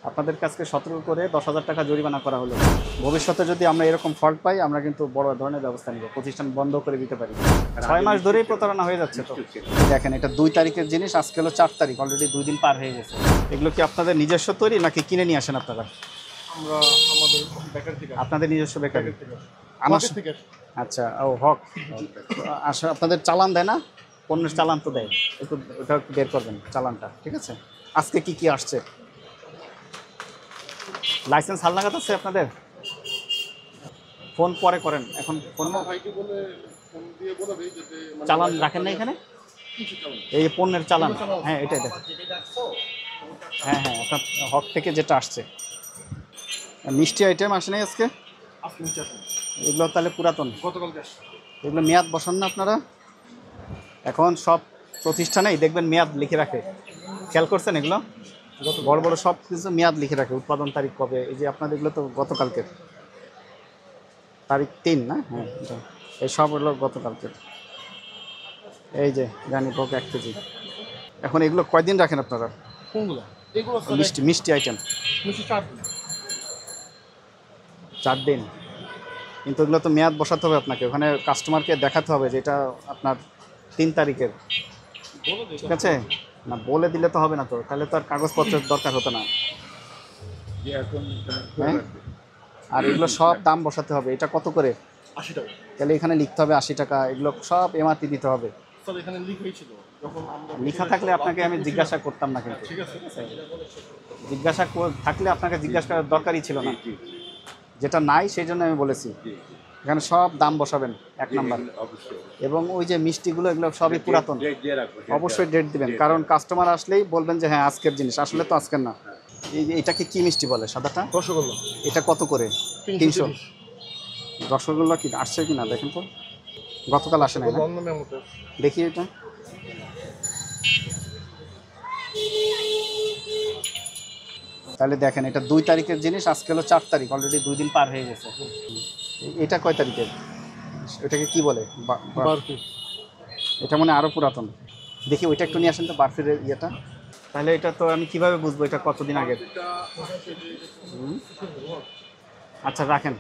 আপনাদের কাছকে সতর্ক করে 10,000 টাকা জরিমানা করা হলো। ভবিষ্যতে যদি আমরা এরকম ফল্ট পাই আমরা কিন্তু বড় ধরনের ব্যবস্থা নিব, প্রতিষ্ঠান বন্ধ করে দিতে পারি। 6 মাস ধরেই প্রতারণা হয়ে যাচ্ছে। তো দেখেন, এটা 2 তারিখের জিনিস, আজকে হলো 4 তারিখ, অলরেডি 2 দিন পার হয়ে গেছে। এগুলো কি আপনাদের নিজস্ব তৈরি নাকি কিনে নিয়ে আসেন আপনারা? আমরা আমাদের বেকার থেকে আপনাদের নিজস্ব বেকারি? আমার থেকে আচ্ছা, ও হক। আসলে আপনাদের চালান দেয় না? পণ্যের চালান তো দেয়, একটু ওটা একটু বের করবেন চালানটা, ঠিক আছে? আজকে কি কি আসছে? লাইসেন্স হালনাগাদ আছে আপনাদের? ফোন পরে করেন, এখন ফোন ভাইকে বলে ফোন দিয়ে বলে দেই যাতে চালান রাখেন না এখানে, এই যে পণ্যের চালান। হ্যাঁ, এটা হ্যাঁ হ্যাঁ, আপনার হক থেকে যেটা আসছে। মিষ্টি আইটেম আসে নাই আজকে? এগুলো তাহলে পুরাতন, গতকালকে আসছে। এগুলো মেয়াদ বসান না আপনারা? এখন সব প্রতিষ্ঠানেই দেখবেন মেয়াদ লিখে রাখে, খেয়াল করছেন? এগুলো বড় বড় সব কিছু মেয়াদ লিখে রাখে, উৎপাদন তারিখ কবে। এই যে আপনাদের এগুলো তো গতকালকের তারিখ 3 না? হ্যাঁ, এই সব হলো গতকালকের। এই যে রানীভোগ 1 কেজি। এখন এগুলো কয়দিন রাখেন আপনারা? কোনগুলো? এগুলো মিষ্টি আইটেম মিষ্টি 4 দিন। 4 দিন, কিন্তু এগুলো তো মেয়াদ বসাতে হবে আপনাকে, ওখানে কাস্টমারকে দেখাতে হবে যে এটা আপনার 3 তারিখের, ঠিক আছে? না বলে দিলে তো হবে না, তো তাহলে তো আর কাগজপত্রের দরকার হতো না। হ্যাঁ, আর এগুলো সব দাম বসাতে হবে। এটা কত করে? 80 টাকা। তাহলে এখানে লিখতে হবে 80 টাকা, এগুলো সব এমআরপি দিতে হবে। স্যার এখানে লিখাই ছিল, যখন আমরা লেখা থাকলে আপনাকে আমি জিজ্ঞাসা করতাম না, কিন্তু ঠিক আছে জিজ্ঞাসা থাকলে আপনাকে জিজ্ঞাসা করার দরকারই ছিল না। যেটা নাই সেই জন্য আমি বলেছি এখানে সব দাম বসাবেন 1 নাম্বার। এবং ওই যে মিষ্টিগুলো, এগুলো সবই পুরাতন, অবশ্যই ডেট দিবেন, কারণ কাস্টমার আসলেই বলবেন যে হ্যাঁ আজকের জিনিস, আসলে তো আজকের না। এটাকে কি মিষ্টি বলে সাদাটা? রসগোল্লা। এটা কত করে? 300। রসগোল্লা কি আসছে কি না দেখেন তো, গতকাল আসে নাই না? দেখি এটা। তাহলে দেখেন, এটা 2 তারিখের জিনিস, আজকে হলো 4 তারিখ, অলরেডি 2 দিন পার হয়ে গেছে। এটা কয় তারিখের? এটাকে কি বলে? বারফি। এটা মনে আরও পুরাতন। দেখি ওইটা একটু নিয়ে আসেন তো, বার্ফির ইয়েটা। তাহলে এটা তো আমি কিভাবে বুঝবো এটা কতদিন আগের? আচ্ছা রাখেন।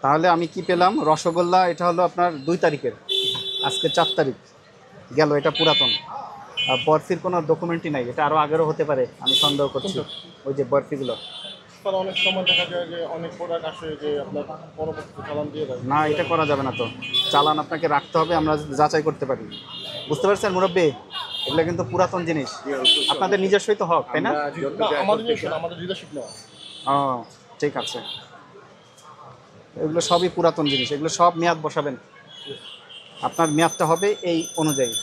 তাহলে আমি কি পেলাম? রসগোল্লা, এটা হলো আপনার 2 তারিখের, আজকে 4 তারিখ গেল, এটা পুরাতন। আর বরফির কোনো ডকুমেন্টই নাই, এটা আরও আগেরও হতে পারে, আমি সন্দেহ করছি। ওই যে বরফিগুলো, স্যার অনেক সময় দেখা যায় যে অনেক প্রোডাক্ট আসে যে আপনার পরবর্তী চালান দিয়ে দেয়। না এটা করা যাবে না, তো চালান আপনাকে রাখতে হবে, আমরা যাচাই করতে পারি। বুঝতে পারছেন মুরব্বী? এগুলো কিন্তু পুরাতন জিনিস, আপনাদের নিজস্বই তো হক, তাই না? আমাদের লিডারশিপ নেওয়া। ও ঠিক আছে, এগুলো সবই পুরাতন জিনিস, এগুলো সব মেয়াদ বসাবেন। আপনার মেয়াদটা হবে এই অনুযায়ী,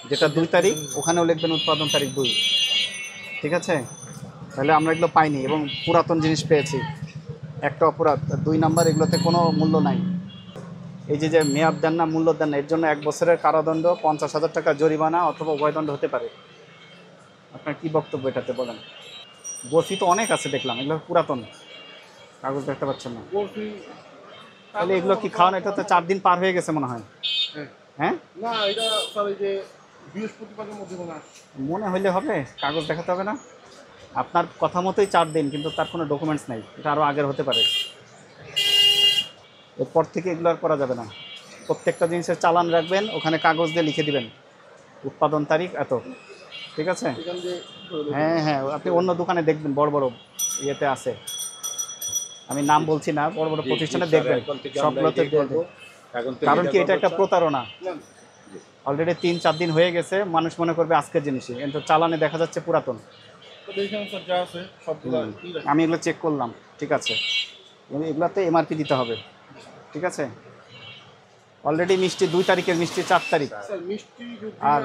যেটা 2 তারিখ ওখানেও লিখবেন উৎপাদন তারিখ 2, ঠিক আছে? তাহলে আমরা এগুলো পাইনি এবং পুরাতন জিনিস পেয়েছি, একটা অপরাধ। 2 নাম্বার, এগুলোতে কোনো মূল্য নাই। এই যে মেয়াদ দেন না, মূল্য দেন না, এর জন্য 1 বছরের কারাদণ্ড, 50,000 টাকা জরিমানা অথবা উভয়দণ্ড হতে পারে। আপনার কি বক্তব্য এটাতে বলেন? বরফি তো অনেক আছে দেখলাম, এগুলো পুরাতন, কাগজ দেখতে পাচ্ছেন না। তাহলে এগুলো কি খাওয়ানো? এটা তো 4 দিন পার হয়ে গেছে মনে হয়। হ্যাঁ না, এটা স্যার এই যে বৃহস্পতিবারের মধ্যে মনে হইলে হবে, কাগজ দেখাতে হবে না? আপনার কথা মতোই 4 দিন, কিন্তু তার কোনো ডকুমেন্টস নাই, এটা আরও আগের হতে পারে। এরপর থেকে এগুলো আর করা যাবে না। প্রত্যেকটা জিনিসের চালান রাখবেন, ওখানে কাগজ দিয়ে লিখে দিবেন উৎপাদন তারিখ এত, ঠিক আছে? হ্যাঁ হ্যাঁ, আপনি অন্য দোকানে দেখবেন, বড় বড় ইয়েতে আছে, আমি নাম বলছি না, বড় বড় প্রতিষ্ঠানে দেখবেন সবগুলোতে। কারণ কি, এটা একটা প্রতারণা। অলরেডি 3-4 দিন হয়ে গেছে, মানুষ মনে করবে আজকের জিনিসই, কিন্তু চালানে দেখা যাচ্ছে পুরাতন। আমি এগুলো চেক করলাম, ঠিক আছে? এগুলোতে এমআরপি দিতে হবে, ঠিক আছে? অলরেডি মিষ্টি 2 তারিখের, মিষ্টি 4 তারিখ। আর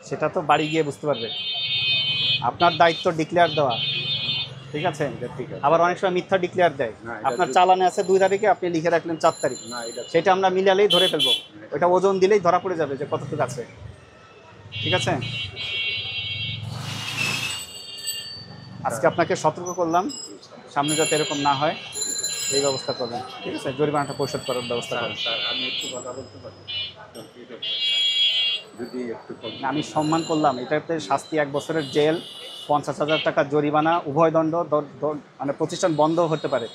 সেটা তো বাড়ি গিয়ে বুঝতে পারবে, আপনার দায়িত্ব ডিক্লেয়ার দেওয়া, ঠিক আছে? আবার অনেক সময় মিথ্যা ডিক্লেয়ার দেয়। আপনার চালানে আছে 2 তারিখে, আপনি লিখে রাখলেন 4 তারিখ, সেটা আমরা মিলালেই ধরে ফেলবো, ওইটা ওজন দিলেই ধরা পড়ে যাবে যে কতটুকু আছে, ঠিক আছে? আজকে আপনাকে সতর্ক করলাম, সামনে যাতে এরকম না হয় এই ব্যবস্থা করবেন, ঠিক আছে? জরিমানাটা পরিশোধ করার ব্যবস্থা করবেন। স্যার আমি একটু কথা বলতে পারি? যদি একটু কম। আমি সম্মান করলাম, এটাতে শাস্তি 1 বছরের জেল, 50,000 টাকা জরিমানা, উভয়দণ্ড, মানে প্রতিষ্ঠান বন্ধ হতে পারে।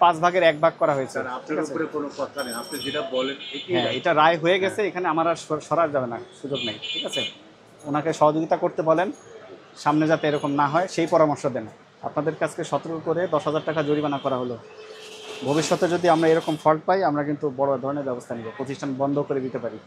5 ভাগের 1 ভাগ করা হয়েছে। স্যার ঠিক আপনার আছে? উপরে কোনো কথা নেই, আপনি যেটা বলেন এটাই হ্যাঁ, রাইট। এটা রায় হয়ে গেছে, এখানে আমার আর সরার যাবে না, সুযোগ নেই। ঠিক আছে, ওনাকে সহযোগিতা করতে বলেন, সামনে যাতে এরকম না হয় সেই পরামর্শ দেন। আপনাদের কাছকে সতর্ক করে 10,000 টাকা জরিমানা করা হলো। ভবিষ্যতে যদি আমরা এরকম ফল্ট পাই, আমরা কিন্তু বড় ধরনের ব্যবস্থা নিব, প্রতিষ্ঠান বন্ধ করে দিতে পারি।